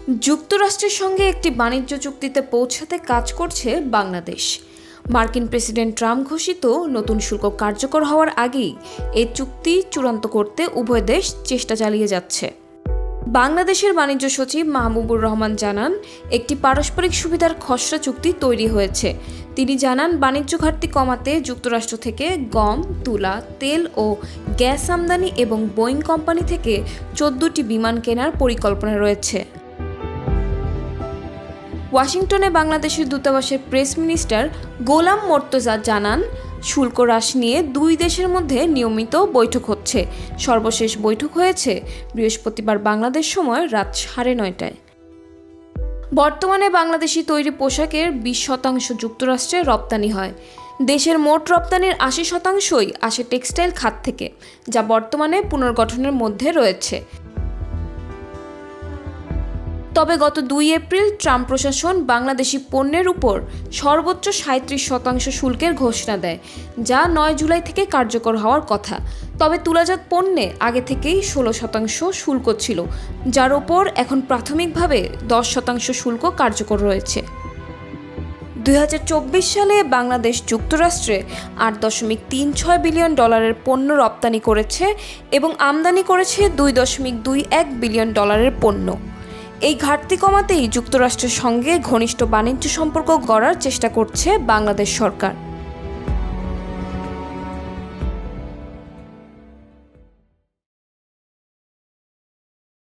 যুক্তরাষ্ট্রের সঙ্গে একটি বাণিজ্য চুক্তিতে পৌঁছাতে কাজ করছে বাংলাদেশ। মার্কিন প্রেসিডেন্ট ট্রাম্প ঘোষিত নতুন শুল্ক কার্যকর হওয়ার আগেই এই চুক্তি চূড়ান্ত করতে উভয় দেশ চেষ্টা চালিয়ে যাচ্ছে। বাংলাদেশের বাণিজ্য সচিব মাহবুবুর রহমান জানান, একটি পারস্পরিক সুবিধার খসড়া চুক্তি তৈরি হয়েছে। তিনি জানান, বাণিজ্য ঘাটতি কমাতে যুক্তরাষ্ট্র থেকে গম, তুলা, তেল ও গ্যাস আমদানি এবং বোয়িং কোম্পানি থেকে 14টি বিমান কেনার পরিকল্পনা রয়েছে। ওয়াশিংটনে বাংলাদেশের দূতাবাসের প্রেস মিনিস্টার গোলাম মোর্তজা জানান, শুল্ক হ্রাস নিয়ে দুই দেশের মধ্যে নিয়মিত বৈঠক হচ্ছে। সর্বশেষ বৈঠক হয়েছে বৃহস্পতিবার বাংলাদেশ সময় রাত 9:30টায়। বর্তমানে বাংলাদেশি তৈরি পোশাকের 20% যুক্তরাষ্ট্রে রপ্তানি হয়। দেশের মোট রপ্তানির 80%ই আসে টেক্সটাইল খাত থেকে, যা বর্তমানে পুনর্গঠনের মধ্যে রয়েছে। তবে গত 2 এপ্রিল ট্রাম্প প্রশাসন বাংলাদেশি পণ্যের উপর সর্বোচ্চ 37% শুল্কের ঘোষণা দেয়, যা 9 জুলাই থেকে কার্যকর হওয়ার কথা। তবে তুলাজাত পণ্যে আগে থেকেই 16% শুল্ক ছিল, যার ওপর এখন প্রাথমিকভাবে 10% শুল্ক কার্যকর রয়েছে। 2024 সালে বাংলাদেশ যুক্তরাষ্ট্রে $8.36 বিলিয়ন পণ্য রপ্তানি করেছে এবং আমদানি করেছে $2.21 বিলিয়ন পণ্য। এই ঘাটতি কমাতেই যুক্তরাষ্ট্রের সঙ্গে ঘনিষ্ঠ বাণিজ্য সম্পর্ক গড়ার চেষ্টা করছে বাংলাদেশ সরকার।